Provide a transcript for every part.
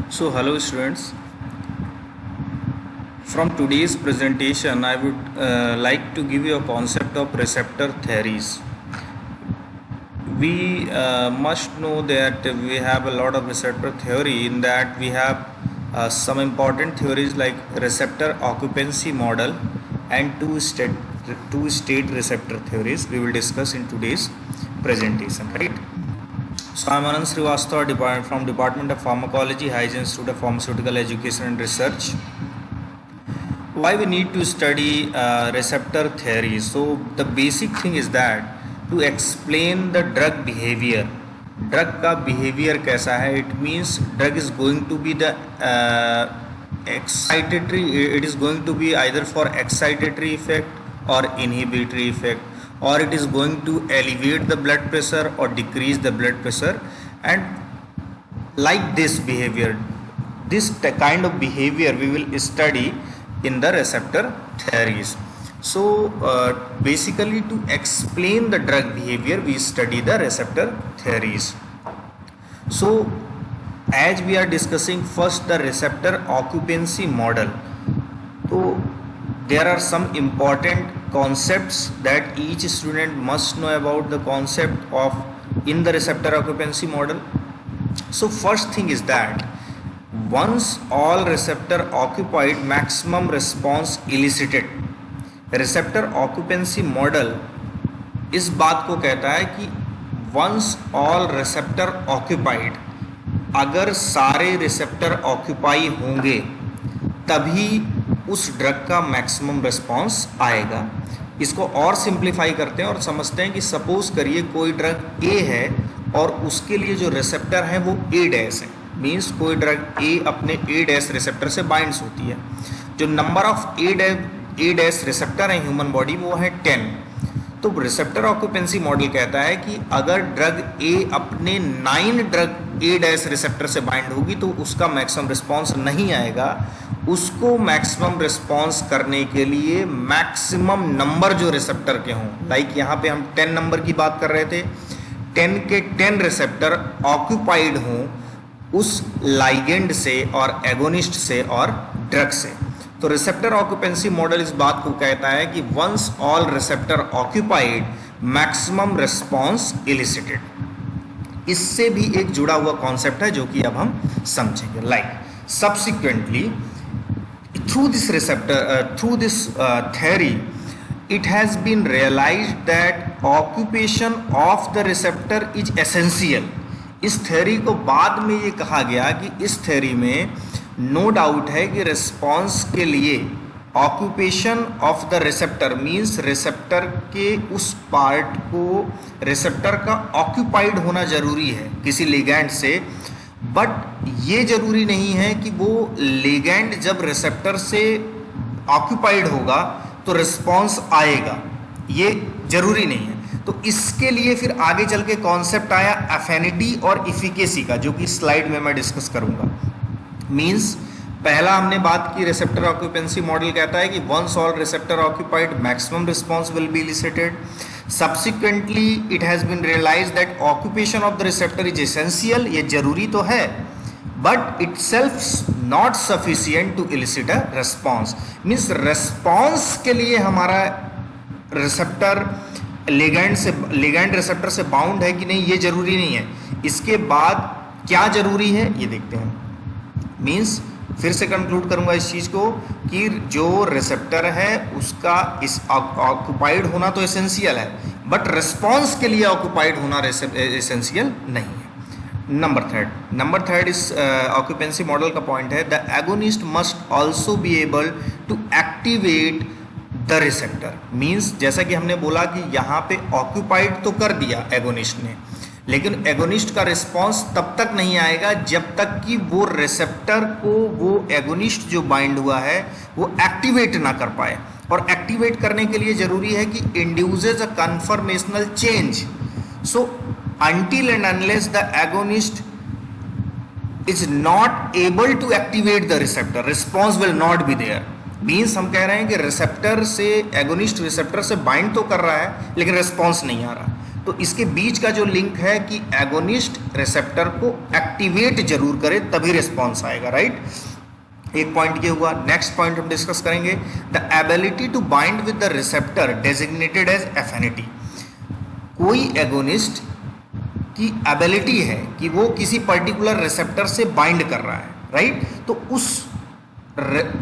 So hello students, from today's presentation I would like to give you a concept of receptor theories. We must know that we have a lot of receptor theory. In that we have some important theories like receptor occupancy model and two-state receptor theories we will discuss in today's presentation, right? So I am Anand Srivastava from Department of Pharmacology, Hygiene Institute of Pharmaceutical Education and Research. Why we need to study receptor theory? So the basic thing is that to explain the drug behavior. Drug का behavior कैसा है? It means drug is going to be the excitatory. It is going to be either for excitatory effect or inhibitory effect, or it is going to elevate the blood pressure or decrease the blood pressure, and like this behavior, this kind of behavior we will study in the receptor theories. So basically to explain the drug behavior we study the receptor theories. So as we are discussing first the receptor occupancy model, so there are some important concepts that each student must know about the concept of in the receptor occupancy model. So first thing is that once all receptor occupied, maximum response elicited. receptor occupancy model इस बात को कहता है कि once all receptor occupied, अगर सारे receptor occupy होंगे तभी उस ड्रग का मैक्सिमम रिस्पांस आएगा. इसको और सिंप्लीफाई करते हैं और समझते हैं कि सपोज करिए कोई ड्रग ए है और उसके लिए जो रिसेप्टर है वो ए डैश है. मीन्स कोई ड्रग ए अपने ए डैश रिसेप्टर से बाइंड्स होती है. जो number of A dash receptor है ह्यूमन बॉडी में वो है 10. तो रिसेप्टर ऑक्यूपेंसी मॉडल कहता है कि अगर ड्रग ए अपने 9 ड्रग ए डैश रिसेप्टर से बाइंड होगी तो उसका मैक्सिमम रिस्पांस नहीं आएगा. उसको मैक्सिमम रिस्पांस करने के लिए मैक्सिमम नंबर जो रिसेप्टर के हों, लाइक यहाँ पे हम 10 नंबर की बात कर रहे थे, 10 के 10 रिसेप्टर ऑक्यूपाइड हों उस लाइगेंड से और एगोनिस्ट से और ड्रग से. तो रिसेप्टर ऑक्यूपेंसी मॉडल इस बात को कहता है कि once all receptor occupied, maximum response elicited. इससे भी एक जुड़ा हुआ कॉन्सेप्ट है जो कि अब हम समझेंगे. Like subsequently through this theory it has been realized that occupation of the receptor is essential. इस थ्योरी को बाद में ये कहा गया कि इस थ्योरी में नो डाउट है कि रिस्पांस के लिए occupation of the receptor means receptor के उस पार्ट को रिसेप्टर का ऑक्यूपाइड होना जरूरी है किसी लिगैंड से. बट ये जरूरी नहीं है कि वो लिगैंड जब रिसेप्टर से ऑक्यूपाइड होगा तो रिस्पांस आएगा, ये जरूरी नहीं है. तो इसके लिए फिर आगे चल के कॉन्सेप्ट आया एफिनिटी और इफिकेसी का, जो कि स्लाइड में मैं डिस्कस करूंगा. मींस पहला हमने बात की रिसेप्टर ऑक्यूपेंसी मॉडल कहता है कि once all receptor occupied maximum response will be elicited. Subsequently, it has been realized that occupation of the receptor is essential. ये जरूरी तो है, but itself not sufficient to elicit a response. Means response के लिए हमारा receptor ligand receptor से bound है कि नहीं ये जरूरी नहीं है. इसके बाद क्या जरूरी है ये देखते हैं. मीन्स फिर से कंक्लूड करूंगा इस चीज को कि जो रिसेप्टर है उसका इस ऑक्यूपाइड होना तो एसेंशियल है, बट रिस्पांस के लिए ऑक्यूपाइड होना एसेंशियल नहीं है. नंबर थर्ड इस ऑक्यूपेंसी मॉडल का पॉइंट है the agonist must also be able to activate the receptor. Means जैसा कि हमने बोला कि यहाँ पे ऑक्यूपाइड तो कर दिया एगोनिस्ट ने, लेकिन एगोनिस्ट का रिस्पांस तब तक नहीं आएगा जब तक कि वो रिसेप्टर को वो एगोनिस्ट जो बाइंड हुआ है वो एक्टिवेट ना कर पाए. और एक्टिवेट करने के लिए जरूरी है कि induces a conformational change. So until and unless the agonist is not able to activate the receptor, response will not be there. Means हम कह रहे हैं कि रिसेप्टर से एगोनिस्ट रिसेप्टर से बाइंड तो कर रहा है लेकिन रिस्पॉन्स नहीं आ रहा. तो इसके बीच का जो लिंक है कि एगोनिस्ट रिसेप्टर को एक्टिवेट जरूर करे तभी रिस्पॉन्स आएगा, राइट। एक पॉइंट ये हुआ। नेक्स्ट पॉइंट हम डिस्कस करेंगे, the ability to bind with the receptor designated as affinity. कोई एगोनिस्ट की एबिलिटी है कि वो किसी पर्टिकुलर रिसेप्टर से बाइंड कर रहा है, राइट। तो उस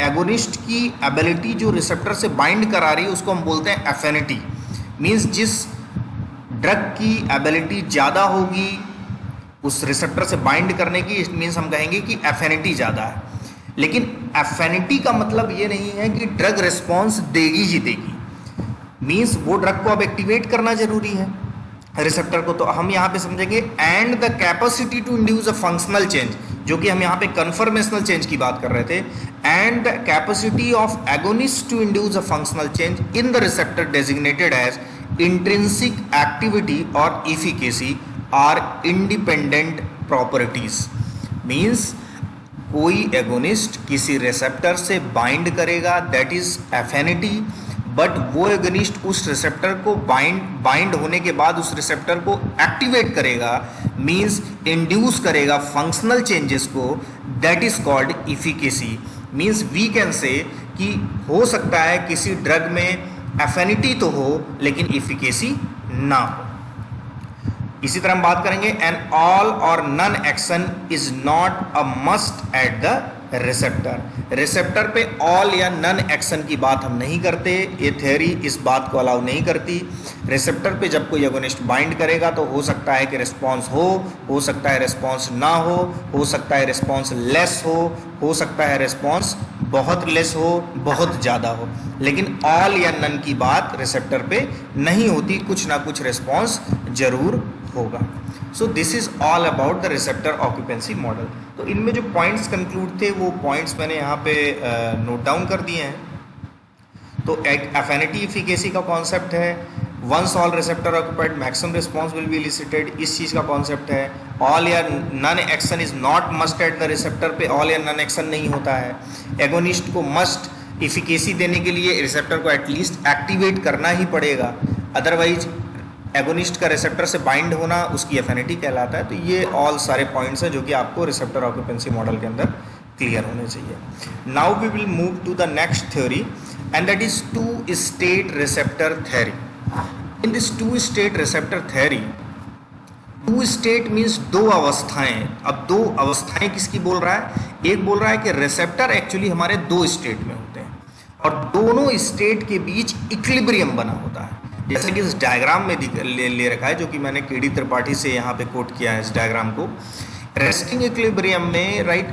एगोनिस्ट की एबिलिटी जो रिसेप्टर से बाइंड करा रही है उसको हम बोलते हैं एफिनिटी। मींस जिस ड्रग की एबिलिटी ज़्यादा होगी उस रिसेप्टर से बाइंड करने की, इट मीन्स हम कहेंगे कि एफिनिटी ज़्यादा है। लेकिन एफिनिटी का मतलब ये नहीं है कि ड्रग रिस्पॉन्स देगी ही देगी। मीन्स वो ड्रग को अब एक्टिवेट करना जरूरी है रिसेप्टर को। तो हम यहाँ पे समझेंगे and the capacity to induce a functional change, जो कि हम यहाँ पे कन्फर्मेशनल चेंज की बात कर रहे थे। And the capacity of agonist to induce a functional change in the receptor designated as intrinsic activity और efficacy are independent properties. Means कोई एगोनिस्ट किसी रिसेप्टर से बाइंड करेगा, दैट इज एफिनिटी, बट वो एगोनिस्ट उस रिसेप्टर को bind होने के बाद उस रिसेप्टर को एक्टिवेट करेगा, मींस इंड्यूस करेगा फंक्शनल चेंजेस को, that is called efficacy. Means we can say कि हो सकता है किसी ड्रग में एफिनिटी तो हो लेकिन इफिकेसी ना हो। इसी तरह हम बात करेंगे एन ऑल और none action is not a must at the receptor. Receptor पे ऑल या नन एक्शन की बात हम नहीं करते, ये थ्योरी इस बात को अलाउ नहीं करती। रिसेप्टर पे जब कोई एगोनिस्ट बाइंड करेगा तो हो सकता है कि रिस्पॉन्स हो सकता है रिस्पॉन्स ना हो सकता है रिस्पॉन्स लेस हो सकता है रिस्पॉन्स बहुत लेस हो, बहुत ज़्यादा हो, लेकिन ऑल या नन की बात रिसेप्टर पे नहीं होती, कुछ ना कुछ रिस्पॉन्स जरूर होगा। So this is all about the receptor occupancy model. तो इनमें जो पॉइंट्स कंक्लूड थे वो पॉइंट्स मैंने यहाँ पे नोट डाउन कर दिए हैं। तो एक एफिनिटी इफिकेसी का कॉन्सेप्ट है, once all receptor occupied maximum response will be elicited, इस चीज़ का कॉन्सेप्ट है। ऑल या none action is not must at the receptor पे ऑल या नन एक्शन नहीं होता है। एगोनिस्ट को मस्ट इफिकेसी देने के लिए रिसेप्टर को एटलीस्ट एक्टिवेट करना ही पड़ेगा, अदरवाइज एगोनिस्ट का रिसेप्टर से बाइंड होना उसकी एफिनिटी कहलाता है। तो ये ऑल सारे पॉइंट्स हैं जो कि आपको रिसेप्टर ऑक्यूपेंसी मॉडल के अंदर क्लियर होने चाहिए। Now we will move to the next theory and that is two state receptor theory. In this two state receptor theory, two state means दो अवस्थाएं। अब दो अवस्थाएं किसकी बोल रहा है? एक बोल रहा है कि रिसेप्टर एक्चुअली हमारे दो स्टेट में होते हैं और दोनों स्टेट के बीच इक्विलिब्रियम बना होता है, जैसे कि इस डायग्राम में ले रखा है, जो कि मैंने केडी त्रिपाठी से यहाँ पे कोट किया है इस डायग्राम को। रेस्टिंग इक्विलिब्रियम में राइट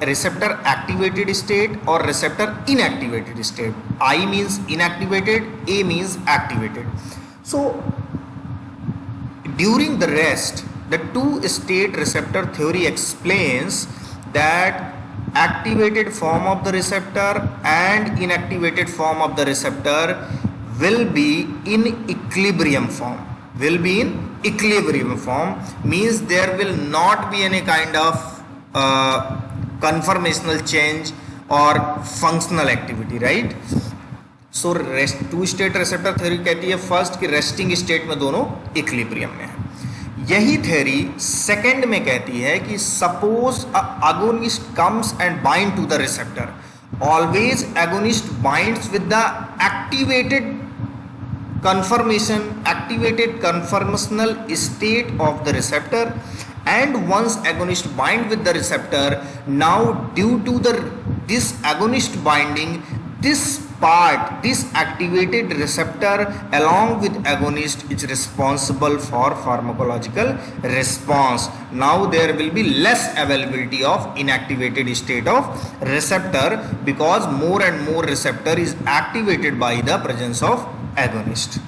रिसेप्टर एक्टिवेटेड स्टेट और receptor inactivated state. I means inactivated, A means activated. So during the rest the two state receptor theory explains that activated form of the receptor and inactivated form of the receptor will be in equilibrium form. Will be in equilibrium form means there will not be any kind of conformational change or functional activity, right? So two state receptor theory कहती है first कि resting state में दोनों equilibrium में है। यही theory second में कहती है कि suppose agonist comes and bind to the receptor, always agonist binds with the activated conformational state of the receptor, and once agonist bind with the receptor, now due to this agonist binding, this activated receptor along with agonist is responsible for pharmacological response. Now there will be less availability of inactivated state of receptor because more and more receptor is activated by the presence of agonist.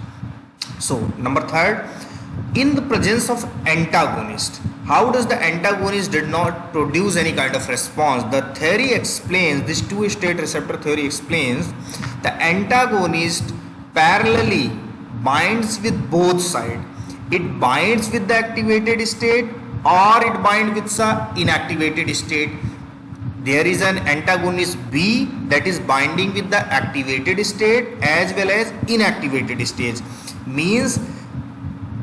So number third, in the presence of antagonist, how does the antagonist did not produce any kind of response? The theory explains, this two state receptor theory explains, the antagonist parallelly binds with both sides. It binds with the activated state or it binds with the inactivated state. There is an antagonist B that is binding with the activated state as well as inactivated states. Means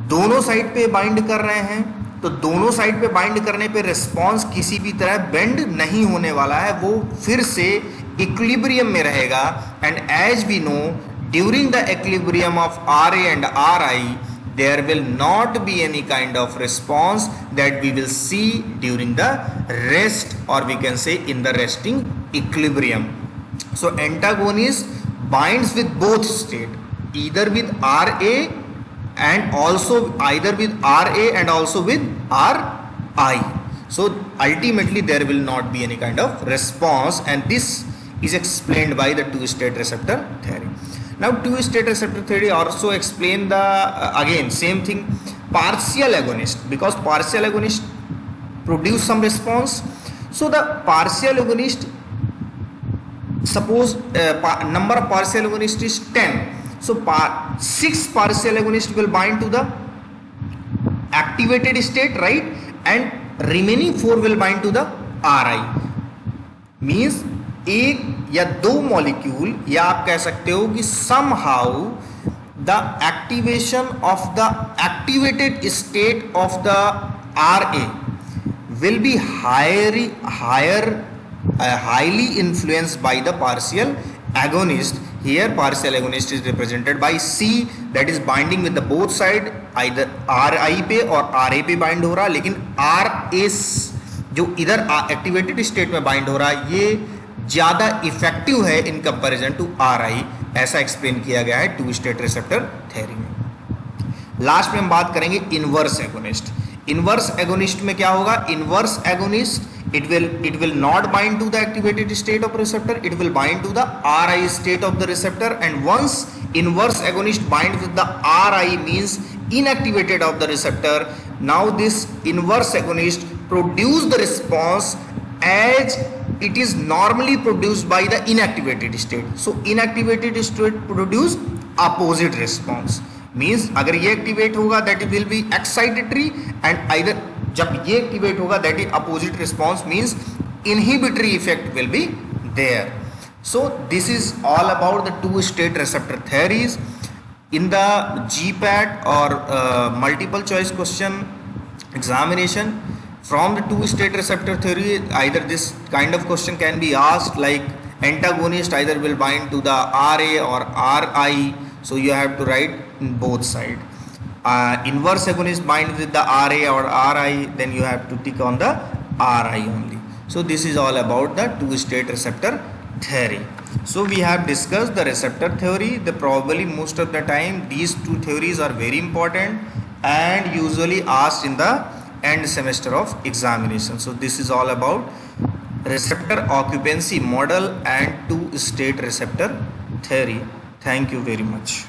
दोनों side पे bind कर रहे हैं, तो दोनों side पे bind करने पे रिस्पॉन्स किसी भी तरह बेंड नहीं होने वाला है, वो फिर से इक्विलिब्रियम में रहेगा. And as we know during the equilibrium of R A and R I there will not be any kind of response that we will see during the rest, or we can say in the resting equilibrium. So antagonist binds with both state, either with Ra and also either with Ra and also with Ri. So ultimately there will not be any kind of response, and this is explained by the two-state receptor theory. Now two-state receptor theory also explain the again same thing, partial agonist, because partial agonist produce some response. So the partial agonist, suppose number of partial agonist is 10, so 6 partial agonist will bind to the activated state, right, and remaining 4 will bind to the Ri. Means एक या दो molecule, या आप कह सकते हो कि somehow the activation of the activated state of the Ra will be highly influenced by the partial agonist. Here partial agonist is represented by C, that is binding with the both side, either Ri पे और Ra पे bind हो रहा है, लेकिन Rs जो इधर activated state में बाइंड हो रहा है ये ज़्यादा इफेक्टिव है इन कंपैरिजन टू Ri. ऐसा एक्सप्लेन किया गया है टू स्टेट रिसेप्टर थ्योरी में. लास्ट में हम बात करेंगे इनवर्स एगोनिस्ट. इनवर्स एगोनिस्ट में क्या होगा? Inverse agonist it will not bind to the activated state of receptor, it will bind to the Ri state of the receptor, and once inverse agonist binds with the Ri means inactivated of the receptor, now this inverse agonist produce the response as it is normally produced by the inactivated state. So inactivated state produce opposite response, means अगर ये activate होगा that it will be excitatory, and either जब ये activate होगा that is opposite response, means inhibitory effect will be there. So this is all about the two state receptor theories. In the GPAT or multiple choice question examination, from the two state receptor theory, either this kind of question can be asked, like antagonist either will bind to the Ra or Ri, so you have to write in both side. Inverse agonist bind with the Ra or Ri, then you have to tick on the Ri only. So this is all about the two state receptor theory. So we have discussed the receptor theory. The probably most of the time these two theories are very important and usually asked in the end semester of examination. So this is all about receptor occupancy model and two state receptor theory. Thank you very much.